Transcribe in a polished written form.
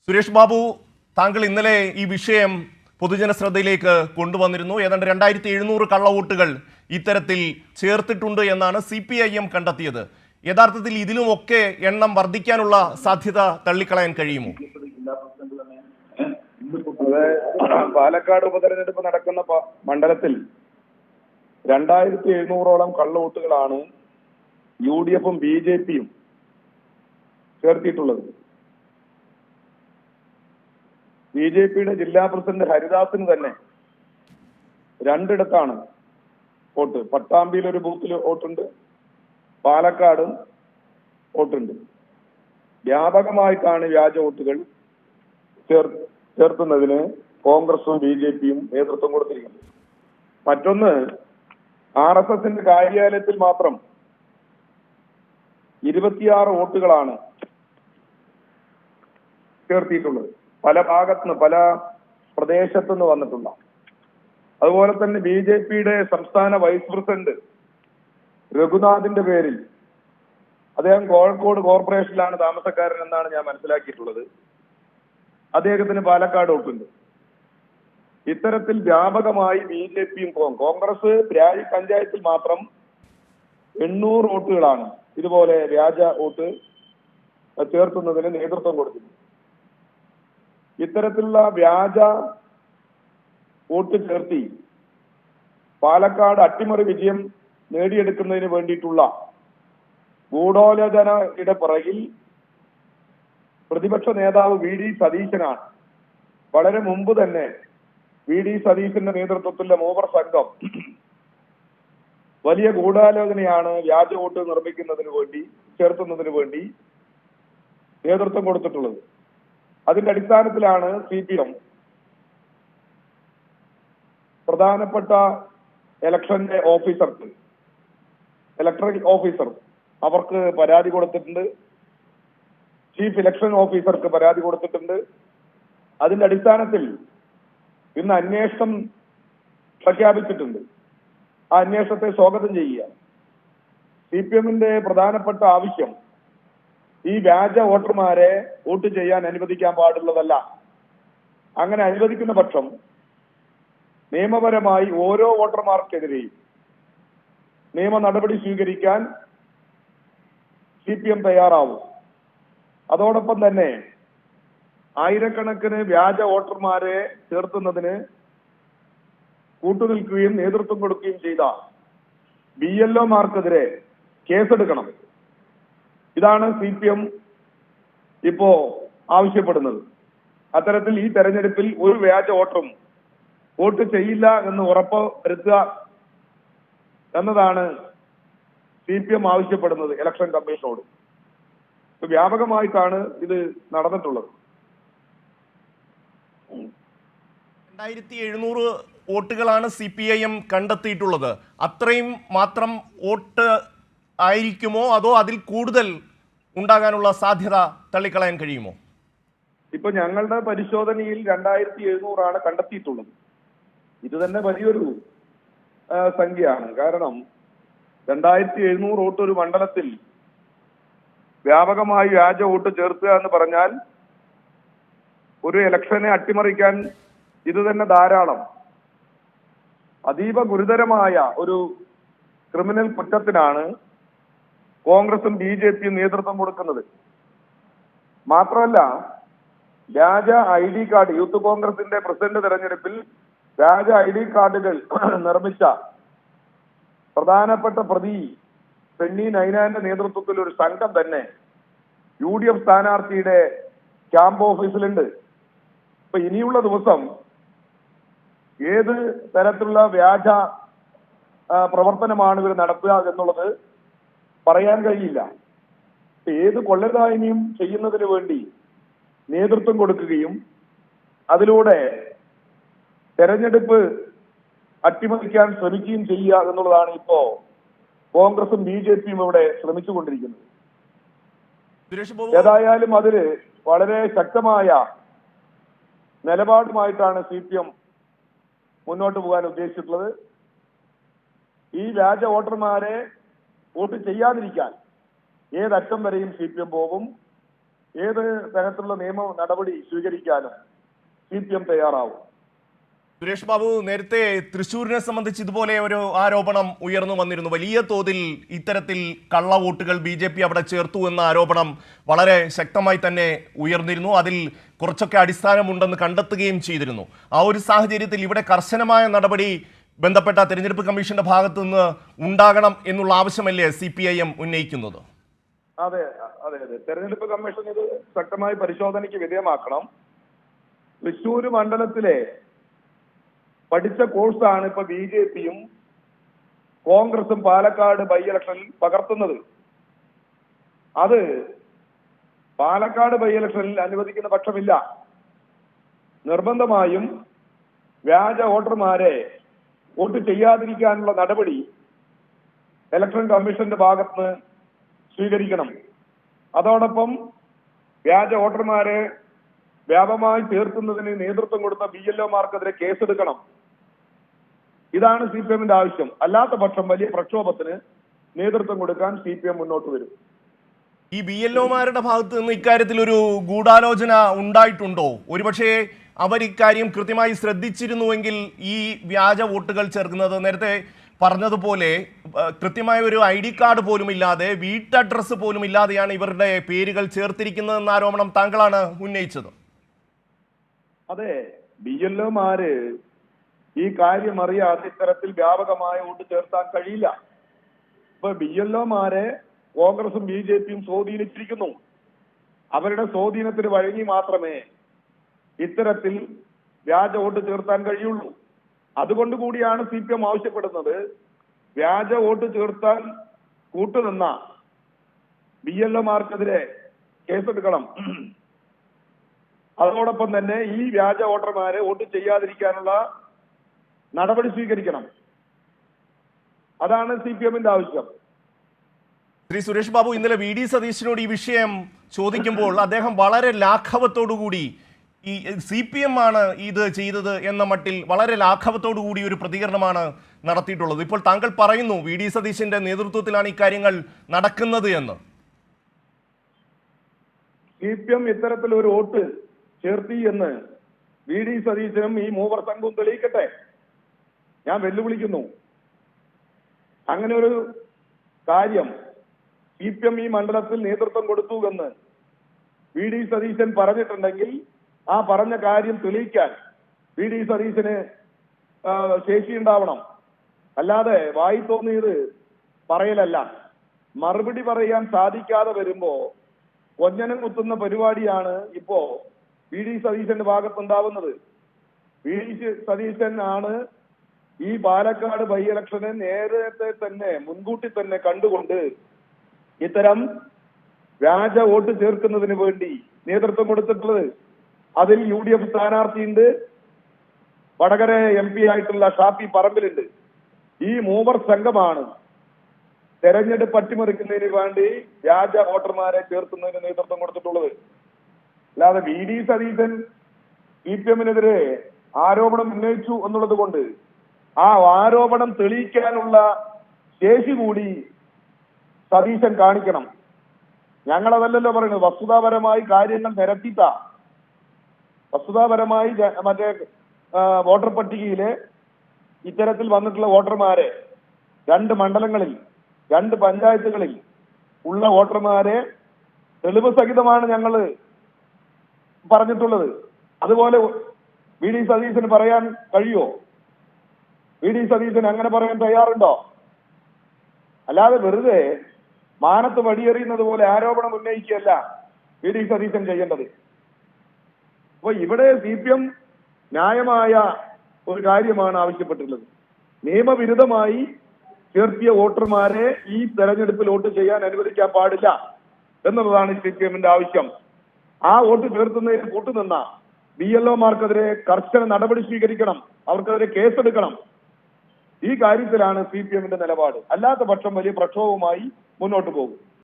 സുരേഷ് ബാബു, താങ്കൾ ഇന്നലെ ഈ വിഷയം പൊതുജന ശ്രദ്ധയിലേക്ക് കൊണ്ടുവന്നിരുന്നു. ഏതാണ്ട് 2700 കള്ളവോട്ടുകൾ ഇത്തരത്തിൽ ചേർത്തിട്ടുണ്ട് എന്നാണ് CPIM കണ്ടെത്തിയത്. യഥാർത്ഥത്തിൽ ഇതിലുമൊക്കെ എണ്ണം വർദ്ധിക്കാനുള്ള സാധ്യത തള്ളിക്കളയാൻ കഴിയുമോ? പാലക്കാട് ഉപതെരഞ്ഞെടുപ്പ് നടക്കുന്ന മണ്ഡലത്തിൽ 2700ഓളം കള്ളവോട്ടുകളാണ് UDFും BJPയും ചേർത്തിട്ടുള്ളത്. BJPയുടെ ജില്ലാ പ്രസിഡന്റ് ഹരിദാസിന് തന്നെ 2 ഇടത്താണ് വോട്ട്. പട്ടാമ്പിയിൽ ഒരു ബൂത്തിൽ വോട്ടുണ്ട്, പാലക്കാടും വോട്ടുണ്ട്. വ്യാപകമായിട്ടാണ് വ്യാജ വോട്ടുകൾ ചേർത്തുന്നതിന് കോൺഗ്രസും BJPയും നേതൃത്വം കൊടുത്തിരിക്കുന്നത്. മറ്റൊന്ന്, RSSന്റെ കാര്യാലയത്തിൽ മാത്രം 26 വോട്ടുകളാണ് ചേർത്തിയിട്ടുള്ളത്. പല ഭാഗത്തുനിന്ന്, പല പ്രദേശത്തുനിന്ന് വന്നിട്ടുള്ള. അതുപോലെ തന്നെ BJPയുടെ സംസ്ഥാന വൈസ് പ്രസിഡന്റ് രഘുനാഥിന്റെ പേരിൽ, അദ്ദേഹം കോഴിക്കോട് കോർപ്പറേഷനിലാണ് താമസക്കാരൻ എന്നാണ് ഞാൻ മനസ്സിലാക്കിയിട്ടുള്ളത്, അദ്ദേഹത്തിന് പാലക്കാട് വോട്ടുണ്ട്. ഇത്തരത്തിൽ വ്യാപകമായി BJPയും കോൺഗ്രസ് പ്രാരി പഞ്ചായത്തിൽ മാത്രം 800 വോട്ടുകളാണ് ഇതുപോലെ വ്യാജ വോട്ട് ചേർത്തുന്നതിന് നേതൃത്വം കൊടുത്തിട്ടുണ്ട്. ഇത്തരത്തിലുള്ള വ്യാജ വോട്ട് ചേർത്തി പാലക്കാട് അട്ടിമറി വിജയം നേടിയെടുക്കുന്നതിന് വേണ്ടിയിട്ടുള്ള ഗൂഢാലോചനയുടെ പിറകിൽ പ്രതിപക്ഷ നേതാവ് VD സതീശനാണ്. വളരെ മുമ്പ് തന്നെ VD സതീശന്റെ നേതൃത്വത്തിലുള്ള മൂവർ സംഘം വലിയ ഗൂഢാലോചനയാണ് വ്യാജ വോട്ട് നിർമ്മിക്കുന്നതിന് വേണ്ടി, ചേർത്തുന്നതിന് വേണ്ടി നേതൃത്വം കൊടുത്തിട്ടുള്ളത്. അതിന്റെ അടിസ്ഥാനത്തിലാണ് CPM പ്രധാനപ്പെട്ട ഇലക്ഷന്റെ ഓഫീസർക്ക്, ഇലക്ട്രൽ ഓഫീസർ അവർക്ക് പരാതി കൊടുത്തിട്ടുണ്ട്, ചീഫ് ഇലക്ഷൻ ഓഫീസർക്ക് പരാതി കൊടുത്തിട്ടുണ്ട്. അതിന്റെ അടിസ്ഥാനത്തിൽ ഇന്ന് അന്വേഷണം പ്രഖ്യാപിച്ചിട്ടുണ്ട്. ആ അന്വേഷണത്തെ സ്വാഗതം ചെയ്യുക. CPMന്റെ പ്രധാനപ്പെട്ട ആവശ്യം ഈ വ്യാജ വോട്ടർമാരെ വോട്ട് ചെയ്യാൻ അനുവദിക്കാൻ പാടുള്ളതല്ല. അങ്ങനെ അനുവദിക്കുന്ന പക്ഷം നിയമപരമായി ഓരോ വോട്ടർമാർക്കെതിരെയും നിയമ നടപടി സ്വീകരിക്കാൻ CPM തയ്യാറാവും. അതോടൊപ്പം തന്നെ ആയിരക്കണക്കിന് വ്യാജ വോട്ടർമാരെ ചേർത്തുന്നതിന് കൂട്ടുനിൽക്കുകയും നേതൃത്വം കൊടുക്കുകയും ചെയ്ത BLOമാർക്കെതിരെ കേസെടുക്കണം. ഇതാണ് CPM ഇപ്പോ ആവശ്യപ്പെടുന്നത്. അത്തരത്തിൽ ഈ തെരഞ്ഞെടുപ്പിൽ ഒരു വ്യാജ വോട്ടറും വോട്ട് ചെയ്യില്ല എന്ന് ഉറപ്പ് വരുത്തുക എന്നതാണ് CPM ആവശ്യപ്പെടുന്നത് ഇലക്ഷൻ കമ്മീഷനോട്. വ്യാപകമായിട്ടാണ് ഇത് നടന്നിട്ടുള്ളത്. 2700 വോട്ടുകളാണ് CPIM കണ്ടെത്തിയിട്ടുള്ളത്. അത്രയും മാത്രം വോട്ട് ആയിരിക്കുമോ, അതോ അതിൽ കൂടുതൽ ഉണ്ടാകാനുള്ള സാധ്യത തള്ളിക്കളയാൻ കഴിയുമോ? ഇപ്പൊ ഞങ്ങളുടെ പരിശോധനയിൽ 2700 കണ്ടെത്തിയിട്ടുള്ളത്. ഇത് തന്നെ വലിയൊരു സംഖ്യയാണ്. കാരണം 2700 വോട്ട് ഒരു മണ്ഡലത്തിൽ വ്യാപകമായി വ്യാജ വോട്ട് ചേർക്കുക എന്ന് പറഞ്ഞാൽ ഒരു ഇലക്ഷനെ അട്ടിമറിക്കാൻ ഇത് തന്നെ ധാരാളം. അതീവ ഗുരുതരമായ ഒരു ക്രിമിനൽ കുറ്റത്തിനാണ് കോൺഗ്രസും BJPയും നേതൃത്വം കൊടുക്കുന്നത്. മാത്രമല്ല, വ്യാജ ID കാർഡ്, യൂത്ത് കോൺഗ്രസിന്റെ പ്രസിഡന്റ് തെരഞ്ഞെടുപ്പിൽ വ്യാജ ID കാർഡുകൾ നിർമ്മിച്ച പ്രധാനപ്പെട്ട പ്രതി പെണ്ണി നൈനാന്റെ നേതൃത്വത്തിൽ ഒരു സംഘം തന്നെ UDF സ്ഥാനാർത്ഥിയുടെ ക്യാമ്പ് ഓഫീസിലുണ്ട്. ഇപ്പൊ ഇനിയുള്ള ദിവസം ഏത് തരത്തിലുള്ള വ്യാജ പ്രവർത്തനമാണ് ഇവർ നടത്തുക എന്നുള്ളത് പറയാൻ കഴിയില്ല. ഏത് കൊള്ളരുതായ്മയും ചെയ്യുന്നതിന് വേണ്ടി നേതൃത്വം കൊടുക്കുകയും അതിലൂടെ തെരഞ്ഞെടുപ്പ് അട്ടിമറിക്കാൻ ശ്രമിക്കുകയും ചെയ്യുക എന്നുള്ളതാണ് ഇപ്പോ കോൺഗ്രസും BJPയും ഇവിടെ ശ്രമിച്ചുകൊണ്ടിരിക്കുന്നത്. ഏതായാലും അതില് വളരെ ശക്തമായ നിലപാടുമായിട്ടാണ് CPM മുന്നോട്ട് പോകാൻ ഉദ്ദേശിച്ചിട്ടുള്ളത്. ഈ വ്യാജ വോട്ടർമാരെ വോട്ട് ചെയ്യാതിരിക്കാൻ ഏതറ്റം വരെയും CPM പോകും. ഏത് തരത്തിലുള്ള നിയമ നടപടി സ്വീകരിക്കാനും CPM തയ്യാറാവും. സുരേഷ് ബാബു, നേരത്തെ തൃശ്ശൂരിനെ സംബന്ധിച്ച് ഇതുപോലെ ഒരു ആരോപണം ഉയർന്നു വന്നിരുന്നു. വലിയ തോതിൽ ഇത്തരത്തിൽ കള്ളവോട്ടുകൾ BJP അവിടെ ചേർത്തു എന്ന ആരോപണം വളരെ ശക്തമായി തന്നെ ഉയർന്നിരുന്നു. അതിൽ കുറച്ചൊക്കെ അടിസ്ഥാനമുണ്ടെന്ന് കണ്ടെത്തുകയും ചെയ്തിരുന്നു. ആ ഒരു സാഹചര്യത്തിൽ ഇവിടെ കർശനമായ നടപടി ബന്ധപ്പെട്ട തെരഞ്ഞെടുപ്പ് കമ്മീഷന്റെ ഭാഗത്തു നിന്ന് ഉണ്ടാകണം എന്നുള്ള ആവശ്യമല്ലേ CPIM ഉന്നയിക്കുന്നത്? അതെ അതെ അതെ തെരഞ്ഞെടുപ്പ് കമ്മീഷൻ ഇത് ശക്തമായി പരിശോധനയ്ക്ക് വിധേയമാക്കണം. തൃശ്ശൂർ മണ്ഡലത്തിലെ പഠിച്ച കോഴ്സാണ് ഇപ്പൊ BJPയും കോൺഗ്രസും പാലക്കാട് ബൈ ഇലക്ഷനിൽ പകർത്തുന്നത്. അത് പാലക്കാട് ബൈ ഇലക്ഷനിൽ അനുവദിക്കുന്ന പക്ഷമില്ല. നിർബന്ധമായും വ്യാജ വോട്ടർമാരെ വോട്ട് ചെയ്യാതിരിക്കാനുള്ള നടപടി ഇലക്ഷൻ കമ്മീഷന്റെ ഭാഗത്ത് സ്വീകരിക്കണം. അതോടൊപ്പം വ്യാജ വോട്ടർമാരെ വ്യാപകമായി ചേർക്കുന്നതിന് നേതൃത്വം കൊടുത്ത BLOമാർക്കെതിരെ കേസെടുക്കണം. ഇതാണ് CPMന്റെ ആവശ്യം. അല്ലാത്ത പക്ഷം വലിയ പ്രക്ഷോഭത്തിന് നേതൃത്വം കൊടുക്കാൻ CPM മുന്നോട്ട് വരും. ഈ BLOമാരുടെ ഭാഗത്ത് നിന്ന് ഇക്കാര്യത്തിൽ ഒരു ഗൂഢാലോചന ഉണ്ടായിട്ടുണ്ടോ? ഒരുപക്ഷെ അവർ ഇക്കാര്യം കൃത്യമായി ശ്രദ്ധിച്ചിരുന്നുവെങ്കിൽ ഈ വ്യാജ വോട്ടുകൾ ചേർക്കുന്നത്, നേരത്തെ പറഞ്ഞതുപോലെ കൃത്യമായ ഒരു ID കാർഡ് പോലും ഇല്ലാതെ, വീട്ടഡ്രസ്സ് പോലും ഇല്ലാതെയാണ് ഇവരുടെ പേരുകൾ ചേർത്തിരിക്കുന്നതെന്ന ആരോപണം താങ്കളാണ് ഉന്നയിച്ചത്. അതെ, BLOമാര് ഈ കാര്യം അറിയാതെ ഇത്തരത്തിൽ വ്യാപകമായ വോട്ട് ചേർത്താൻ കഴിയില്ല. ഇപ്പൊ BLOമാരെ കോൺഗ്രസും BJPയും സ്വാധീനിച്ചിരിക്കുന്നു. അവരുടെ സ്വാധീനത്തിന് വഴങ്ങി മാത്രമേ ഇത്തരത്തിൽ വ്യാജ വോട്ട് ചേർത്താൻ കഴിയുള്ളൂ. അതുകൊണ്ട് കൂടിയാണ് CPM ആവശ്യപ്പെടുന്നത്, വ്യാജ വോട്ട് ചേർത്താൻ കൂട്ടുനിന്ന BLOമാർക്കെതിരെ കേസെടുക്കണം. അതോടൊപ്പം തന്നെ ഈ വ്യാജ വോട്ടർമാരെ വോട്ട് ചെയ്യാതിരിക്കാനുള്ള നടപടി സ്വീകരിക്കണം. അതാണ് CPMന്റെ ആവശ്യം. ശ്രീ സുരേഷ് ബാബു, ഇന്നലെ VD സതീശനോട് ഈ വിഷയം ചോദിക്കുമ്പോൾ അദ്ദേഹം വളരെ ലാഘവത്തോടുകൂടി ഈ CPM ആണ് ഇത് ചെയ്തത് എന്ന മട്ടിൽ വളരെ ലാഘവത്തോടുകൂടി ഒരു പ്രതികരണമാണ് നടത്തിയിട്ടുള്ളത്. ഇപ്പോൾ താങ്കൾ പറയുന്നു VD സതീശന്റെ നേതൃത്വത്തിലാണ് ഈ കാര്യങ്ങൾ നടക്കുന്നത് എന്ന്. CPM ഇത്തരത്തിൽ ഒരു വോട്ട് ചേർത്തി എന്ന് VD സതീശനും ഈ മൂവർ സംഘവും തെളിയിക്കട്ടെ. ഞാൻ വെല്ലുവിളിക്കുന്നു. അങ്ങനെ ഒരു കാര്യം CPM ഈ മണ്ഡലത്തിൽ നേതൃത്വം കൊടുത്തു എന്ന് VD സതീശൻ പറഞ്ഞിട്ടുണ്ടെങ്കിൽ ആ പറഞ്ഞ കാര്യം തെളിയിക്കാൻ VD സതീശന് ശേഷിയുണ്ടാവണം. അല്ലാതെ വായി തോന്നിയത് പറയലല്ല. മറുപടി പറയാൻ സാധിക്കാതെ വരുമ്പോ കൊഞ്ഞനം കുത്തുന്ന പരിപാടിയാണ് ഇപ്പോ VD സതീശന്റെ ഭാഗത്തുണ്ടാവുന്നത്. VD സതീശൻ ആണ് ഈ പാലക്കാട് ബൈ ഇലക്ഷനെ നേരത്തെ തന്നെ മുൻകൂട്ടി തന്നെ കണ്ടുകൊണ്ട് ഇത്തരം വ്യാജ വോട്ട് ചേർക്കുന്നതിന് വേണ്ടി നേതൃത്വം കൊടുത്തിട്ടുള്ളത്. അതിൽ UDF സ്ഥാനാർത്ഥിയുണ്ട്, വടകര MP ആയിട്ടുള്ള ഷാഫി പറമ്പിലുണ്ട്. ഈ മൂവർ സംഘമാണ് തെരഞ്ഞെടുപ്പ് അട്ടിമറിക്കുന്നതിന് വേണ്ടി വ്യാജ വോട്ടർമാരെ ചേർക്കുന്നതിന് നേതൃത്വം കൊടുത്തിട്ടുള്ളത്. അല്ലാതെ VD സതീശൻ CPMനെതിരെ ആരോപണം ഉന്നയിച്ചു എന്നുള്ളത് കൊണ്ട് ആ ആരോപണം തെളിയിക്കാനുള്ള ശേഷി കൂടി സതീശൻ കാണിക്കണം. ഞങ്ങളതല്ലല്ലോ പറയുന്നത്, വസ്തുതാപരമായി കാര്യങ്ങൾ നിരത്തിത്ത വസ്തുതാപരമായി മറ്റേ വോട്ടർ പട്ടികയിലെ ഇത്തരത്തിൽ വന്നിട്ടുള്ള വോട്ടർമാരെ 2 മണ്ഡലങ്ങളിൽ 2 പഞ്ചായത്തുകളിൽ ഉള്ള വോട്ടർമാരെ തെളിവ് സഹിതമാണ് ഞങ്ങൾ പറഞ്ഞിട്ടുള്ളത്. അതുപോലെ VD സതീശന് പറയാൻ കഴിയുമോ? VD സതീശൻ അങ്ങനെ പറയാൻ തയ്യാറുണ്ടോ? അല്ലാതെ വെറുതെ മാനത്ത് വടിയെറിയുന്നത് പോലെ ആരോപണം ഉന്നയിക്കുകയല്ല VD സതീശൻ ചെയ്യേണ്ടത്. അപ്പൊ ഇവിടെ CPM ന്യായമായ ഒരു കാര്യമാണ് ആവശ്യപ്പെട്ടിട്ടുള്ളത്. നിയമവിരുദ്ധമായി ചേർത്തിയ വോട്ടർമാരെ ഈ തെരഞ്ഞെടുപ്പിൽ വോട്ട് ചെയ്യാൻ അനുവദിക്കാൻ പാടില്ല എന്നുള്ളതാണ് CPMന്റെ ആവശ്യം. ആ വോട്ട് ചേർത്തുന്നതിന് കൂട്ടുനിന്ന BLOമാർക്കെതിരെ കർശന നടപടി സ്വീകരിക്കണം, അവർക്കെതിരെ കേസെടുക്കണം. ഈ കാര്യത്തിലാണ് CPMന്റെ നിലപാട്. അല്ലാത്ത പക്ഷം വലിയ പ്രക്ഷോഭവുമായി മുന്നോട്ട് പോകും.